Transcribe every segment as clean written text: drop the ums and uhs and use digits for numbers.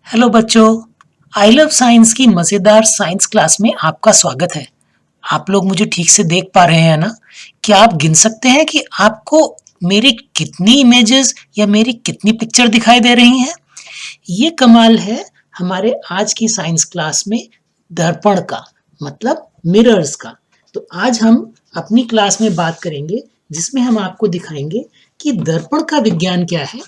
Hello बच्चों। I love science की मज़ेदार साइंस क्लास में आपका स्वागत है। आप लोग मुझे ठीक से देख पा रहे हैं ना? क्या आप गिन सकते हैं कि आपको मेरी कितनी इमेजेस या मेरी कितनी पिक्चर दिखाई दे रही हैं? ये कमाल है हमारे आज की साइंस क्लास में दर्पण का, मतलब मिरर्स का। तो आज हम अपनी क्लास में बात करेंगे जिसमें हम आपको दिखाएंगे कि दर्पण का विज्ञान क्या है,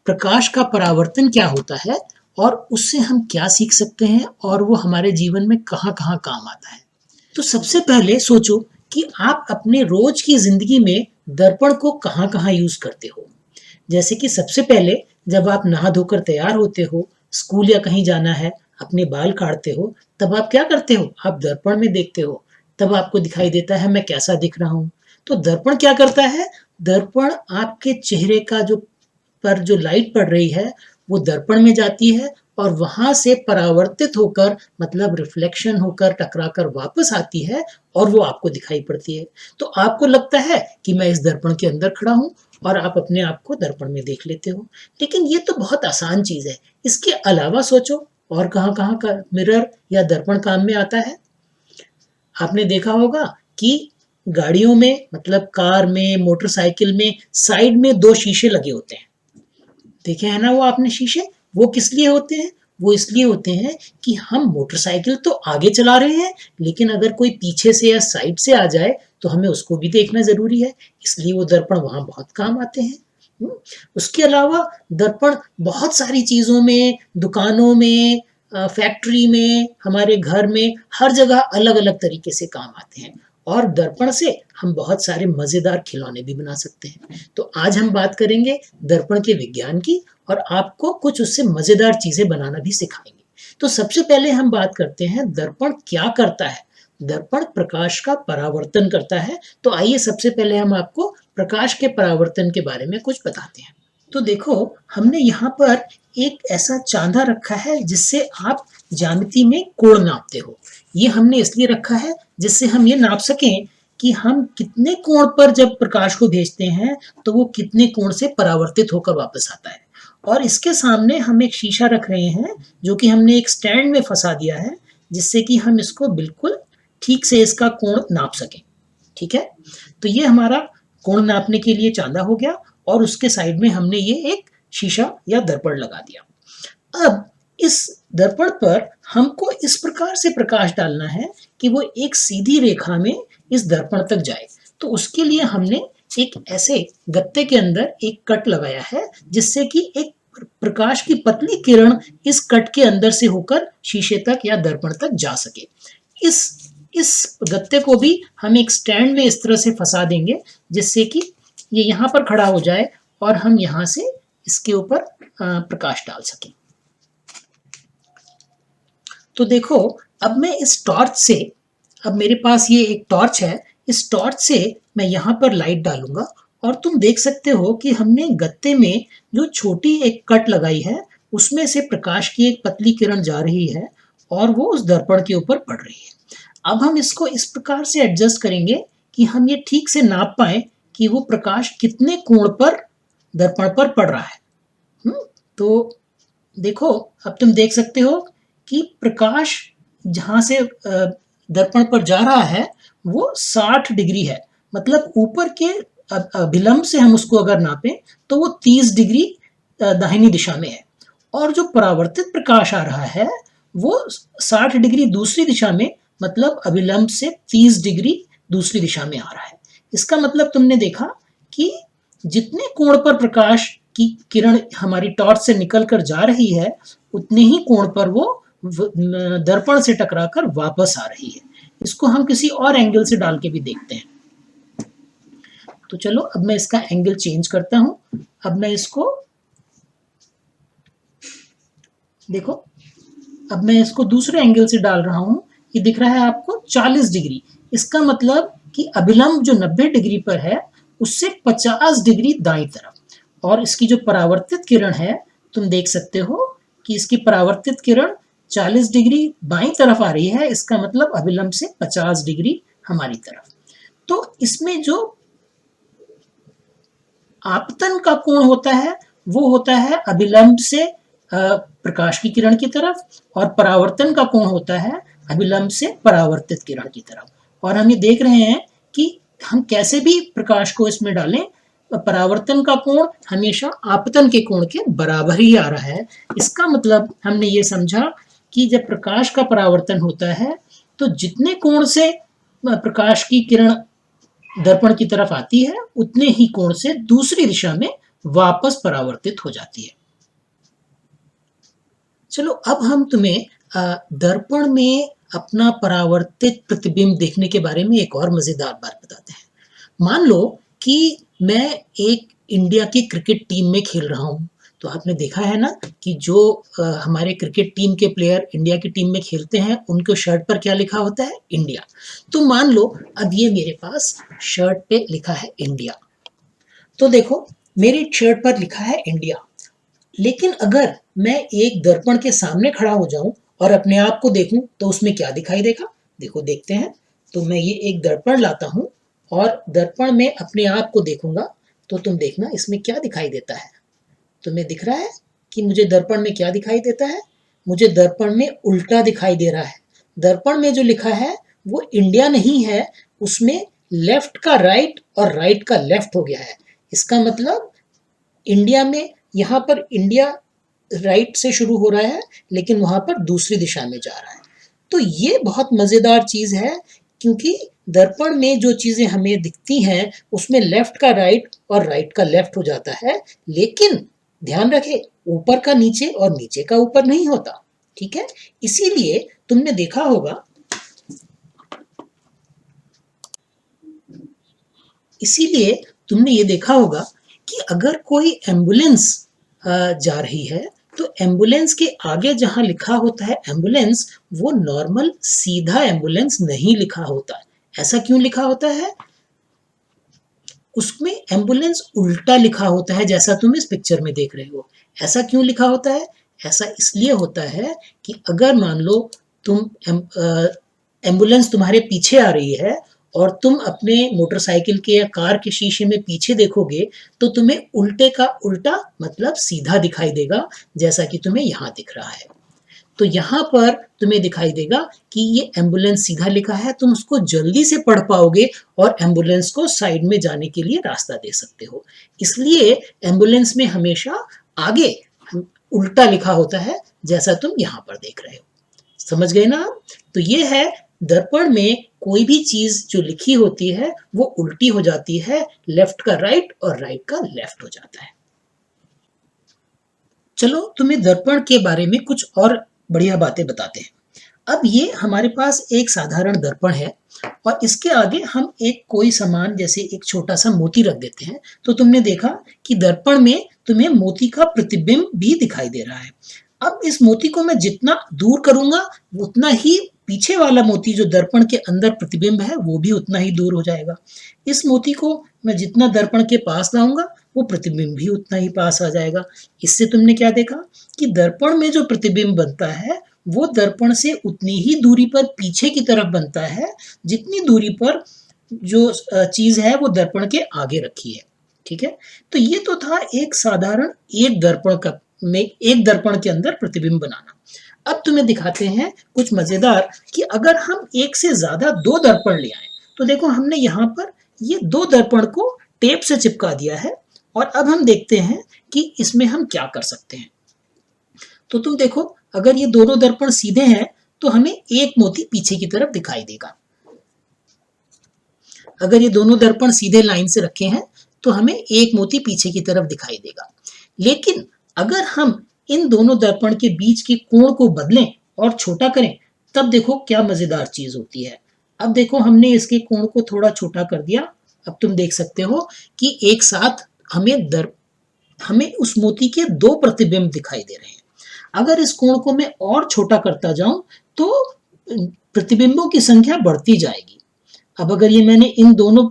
प्रकाश का परावर्तन क्या होता है और उससे हम क्या सीख सकते हैं और वो हमारे जीवन में कहाँ कहाँ काम आता है। तो सबसे पहले सोचो कि आप अपने रोज की जिंदगी में दर्पण को कहाँ कहाँ यूज करते हो। जैसे कि सबसे पहले जब आप नहा धोकर तैयार होते हो, स्कूल या कहीं जाना है, अपने बाल काटते हो, तब आप क्या करते हो? आप दर्पण में देखते हो। तब आपको दिखाई देता है मैं कैसा दिख रहा हूँ। तो दर्पण क्या करता है? दर्पण आपके चेहरे का जो पर जो लाइट पड़ रही है वो दर्पण में जाती है और वहां से परावर्तित होकर, मतलब रिफ्लेक्शन होकर टकराकर वापस आती है और वो आपको दिखाई पड़ती है। तो आपको लगता है कि मैं इस दर्पण के अंदर खड़ा हूं और आप अपने आप को दर्पण में देख लेते हो। लेकिन ये तो बहुत आसान चीज है। इसके अलावा सोचो और कहाँ कहाँ का मिरर या दर्पण काम में आता है। आपने देखा होगा कि गाड़ियों में, मतलब कार में, मोटरसाइकिल में साइड में दो शीशे लगे होते हैं। देखे हैं ना वो आपने शीशे? वो किस लिए होते हैं? वो इसलिए होते हैं कि हम मोटरसाइकिल तो आगे चला रहे हैं, लेकिन अगर कोई पीछे से या साइड से आ जाए तो हमें उसको भी देखना जरूरी है। इसलिए वो दर्पण वहां बहुत काम आते हैं। हम्म। उसके अलावा दर्पण बहुत सारी चीजों में, दुकानों में, फैक्ट्री में, हमारे घर में, हर जगह अलग अलग तरीके से काम आते हैं। और दर्पण से हम बहुत सारे मजेदार खिलौने भी बना सकते हैं। तो आज हम बात करेंगे दर्पण के विज्ञान की और आपको कुछ उससे मजेदार चीजें बनाना भी सिखाएंगे। तो सबसे पहले हम बात करते हैं दर्पण क्या करता है। दर्पण प्रकाश का परावर्तन करता है। तो आइए सबसे पहले हम आपको प्रकाश के परावर्तन के बारे में कुछ बताते हैं। तो देखो, हमने यहाँ पर एक ऐसा चांदा रखा है जिससे आप ज्यामिति में कोण नापते हो। ये हमने इसलिए रखा है जिससे हम ये नाप सकें कि हम कितने कोण पर जब प्रकाश को भेजते हैं तो वो कितने कोण से परावर्तित होकर वापस आता है। और इसके सामने हम एक शीशा रख रहे हैं जो कि हमने एक स्टैंड में फंसा दिया है, जिससे कि हम इसको बिल्कुल ठीक से इसका कोण नाप सकें। ठीक है? तो ये हमारा कोण नापने के लिए चांदा हो गया और उसके साइड में हमने ये एक शीशा या दर्पण लगा दिया। अब इस दर्पण पर हमको इस प्रकार से प्रकाश डालना है कि वो एक सीधी रेखा में इस दर्पण तक जाए। तो उसके लिए हमने एक ऐसे गत्ते के अंदर एक कट लगाया है जिससे कि एक प्रकाश की पतली किरण इस कट के अंदर से होकर शीशे तक या दर्पण तक जा सके। इस इस गत्ते को भी हम एक स्टैंड में इस तरह से फंसा देंगे जिससे कि ये यहाँ पर खड़ा हो जाए और हम यहाँ से इसके ऊपर प्रकाश डाल सकें। तो देखो, अब मैं इस टॉर्च से, अब मेरे पास ये एक टॉर्च है, इस टॉर्च से मैं यहाँ पर लाइट डालूंगा और तुम देख सकते हो कि हमने गत्ते में जो छोटी एक कट लगाई है उसमें से प्रकाश की एक पतली किरण जा रही है और वो उस दर्पण के ऊपर पड़ रही है। अब हम इसको इस प्रकार से एडजस्ट करेंगे कि हम ये ठीक से नाप पाए कि वो प्रकाश कितने कोण पर दर्पण पर पड़ रहा है। तो देखो, अब तुम देख सकते हो कि प्रकाश जहां से दर्पण पर जा रहा है वो 60 डिग्री है। मतलब ऊपर के अभिलंब से हम उसको अगर नापें तो वो 30 डिग्री दाहिनी दिशा में है। और जो परावर्तित प्रकाश आ रहा है वो 60 डिग्री दूसरी दिशा में, मतलब अभिलंब से 30 डिग्री दूसरी दिशा में आ रहा है। इसका मतलब तुमने देखा कि जितने कोण पर प्रकाश की किरण हमारी टॉर्च से निकल कर जा रही है उतने ही कोण पर वो दर्पण से टकराकर वापस आ रही है। इसको हम किसी और एंगल से डाल के भी देखते हैं। तो चलो, अब मैं इसका एंगल चेंज करता हूं। अब मैं इसको, देखो, अब मैं इसको दूसरे एंगल से डाल रहा हूं। ये दिख रहा है आपको 40 डिग्री। इसका मतलब कि अभिलंब जो 90 डिग्री पर है उससे 50 डिग्री दाई तरफ। और इसकी जो परावर्तित किरण है, तुम देख सकते हो कि इसकी परावर्तित किरण 40 डिग्री बाई तरफ आ रही है। इसका मतलब अभिलंब से 50 डिग्री हमारी तरफ। तो इसमें जो आपतन का कोण होता है वो होता है अभिलंब से प्रकाश की किरण की तरफ, और परावर्तन का कोण होता है अभिलंब से परावर्तित किरण की तरफ। और हम ये देख रहे हैं कि हम कैसे भी प्रकाश को इसमें डालें, परावर्तन का कोण हमेशा आपतन के कोण के बराबर ही आ रहा है। इसका मतलब हमने ये समझा कि जब प्रकाश का परावर्तन होता है तो जितने कोण से प्रकाश की किरण दर्पण की तरफ आती है उतने ही कोण से दूसरी दिशा में वापस परावर्तित हो जाती है। चलो अब हम तुम्हें दर्पण में अपना परावर्तित प्रतिबिंब देखने के बारे में एक और मजेदार बात बताते हैं। मान लो कि मैं एक इंडिया की क्रिकेट टीम में खेल रहा हूँ, तो आपने देखा है ना कि जो हमारे क्रिकेट टीम के प्लेयर इंडिया की टीम में खेलते हैं उनके शर्ट पर क्या लिखा होता है? इंडिया। तो मान लो अब ये मेरे पास शर्ट पे लिखा है इंडिया, तो देखो मेरी शर्ट पर लिखा है इंडिया, लेकिन अगर मैं एक दर्पण के सामने खड़ा हो जाऊं और अपने आप को देखूं तो उसमें क्या दिखाई देगा? देखो देखते हैं। तो मैं ये एक दर्पण लाता हूं और दर्पण में अपने आप को देखूंगा, तो तुम देखना इसमें क्या दिखाई देता है। तुम्हें दिख रहा है कि मुझे दर्पण में क्या दिखाई देता है? मुझे दर्पण में उल्टा दिखाई दे रहा है। दर्पण में जो लिखा है वो इंडिया नहीं है, उसमें लेफ्ट का राइट और राइट का लेफ्ट हो गया है। इसका मतलब इंडिया में यहाँ पर इंडिया राइट से शुरू हो रहा है, लेकिन वहां पर दूसरी दिशा में जा रहा है। तो ये बहुत मजेदार चीज है, क्योंकि दर्पण में जो चीजें हमें दिखती हैं उसमें लेफ्ट का राइट और राइट का लेफ्ट हो जाता है, लेकिन ध्यान रखे ऊपर का नीचे और नीचे का ऊपर नहीं होता। ठीक है, इसीलिए तुमने देखा होगा इसीलिए तुमने ये देखा होगा कि अगर कोई एम्बुलेंस जा रही है तो एम्बुलेंस के आगे जहां लिखा होता है एम्बुलेंस, वो नॉर्मल सीधा एम्बुलेंस नहीं लिखा होता है। ऐसा क्यों लिखा होता है? उसमें एम्बुलेंस उल्टा लिखा होता है, जैसा तुम इस पिक्चर में देख रहे हो। ऐसा क्यों लिखा होता है? ऐसा इसलिए होता है कि अगर मान लो तुम एम्बुलेंस तुम्हारे पीछे आ रही है और तुम अपने मोटरसाइकिल के या कार के शीशे में पीछे देखोगे तो तुम्हें उल्टे का उल्टा मतलब सीधा दिखाई देगा, जैसा कि तुम्हें यहाँ दिख रहा है। तो यहाँ पर तुम्हें दिखाई देगा कि ये एम्बुलेंस सीधा लिखा है, तुम उसको जल्दी से पढ़ पाओगे और एम्बुलेंस को साइड में जाने के लिए रास्ता दे सकते हो। इसलिए एम्बुलेंस में हमेशा आगे उल्टा लिखा होता है, जैसा तुम यहाँ पर देख रहे हो। समझ गए ना आप? तो ये है, दर्पण में कोई भी चीज जो लिखी होती है वो उल्टी हो जाती है, लेफ्ट का राइट और राइट का लेफ्ट हो जाता है। चलो तुम्हें दर्पण के बारे में कुछ और बढ़िया बातें बताते हैं। अब ये हमारे पास एक साधारण दर्पण है और इसके आगे हम एक कोई सामान जैसे एक छोटा सा मोती रख देते हैं, तो तुमने देखा कि दर्पण में तुम्हें मोती का प्रतिबिंब भी दिखाई दे रहा है। अब इस मोती को मैं जितना दूर करूंगा उतना ही पीछे वाला मोती जो दर्पण के अंदर प्रतिबिंब है वो भी उतना ही दूर हो जाएगा। इस मोती को मैं जितना दर्पण के पास लाऊंगा वो प्रतिबिंब भी उतना ही पास आ जाएगा। इससे तुमने क्या देखा कि दर्पण में जो प्रतिबिंब बनता है वो दर्पण से उतनी ही दूरी पर पीछे की तरफ बनता है जितनी दूरी पर जो चीज है वो दर्पण के आगे रखी है। ठीक है, तो ये तो था एक साधारण एक दर्पण के अंदर प्रतिबिंब बनाना। अब तुम्हें दिखाते हैं कुछ मजेदार कि अगर हम एक से ज्यादा दो दर्पण ले आए, तो देखो हमने यहाँ पर ये दो दर्पण को टेप से चिपका दिया है और अब हम देखते हैं कि इसमें हम क्या कर सकते हैं। तो तुम देखो अगर ये दोनों दर्पण सीधे हैं तो हमें एक मोती पीछे की तरफ दिखाई देगा। अगर ये दोनों दर्पण सीधे लाइन से रखे हैं तो हमें एक मोती पीछे की तरफ दिखाई देगा। लेकिन अगर हम इन दोनों दर्पण के बीच के कोण को बदलें और छोटा करें, तब देखो क्या मजेदार चीज होती है। अब देखो हमने इसके कोण को थोड़ा छोटा कर दिया। अब तुम देख सकते हो कि एक साथ हमें उस मोती के दो प्रतिबिंब दिखाई दे रहे हैं। अगर इस कोण को मैं और छोटा करता जाऊं तो प्रतिबिंबों की संख्या बढ़ती जाएगी। अब अगर ये मैंने इन दोनों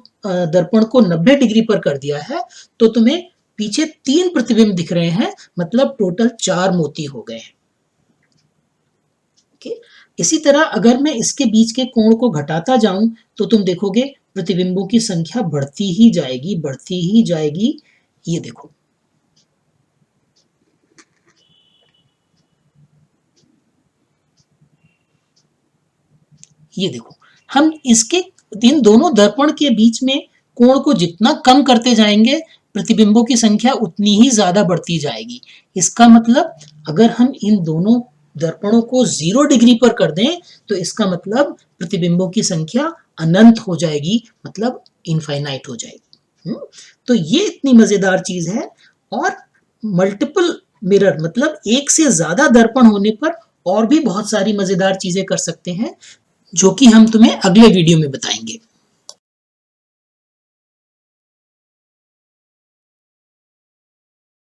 दर्पण को 90 डिग्री पर कर दिया है तो तुम्हें पीछे 3 प्रतिबिंब दिख रहे हैं, मतलब टोटल 4 मोती हो गए हैं। इसी तरह अगर मैं इसके बीच के कोण को घटाता जाऊं तो तुम देखोगे प्रतिबिंबों की संख्या बढ़ती ही जाएगी, बढ़ती ही जाएगी। ये देखो ये देखो, हम इसके इन दोनों दर्पण के बीच में कोण को जितना कम करते जाएंगे, प्रतिबिंबों की संख्या उतनी ही ज्यादा बढ़ती जाएगी। इसका मतलब अगर हम इन दोनों दर्पणों को 0 डिग्री पर कर दें तो इसका मतलब प्रतिबिंबों की संख्या अनंत हो जाएगी, मतलब इनफाइनाइट हो जाएगी। तो ये इतनी मजेदार चीज है। और मल्टीपल मिरर मतलब एक से ज्यादा दर्पण होने पर और भी बहुत सारी मजेदार चीजें कर सकते हैं, जो कि हम तुम्हें अगले वीडियो में बताएंगे।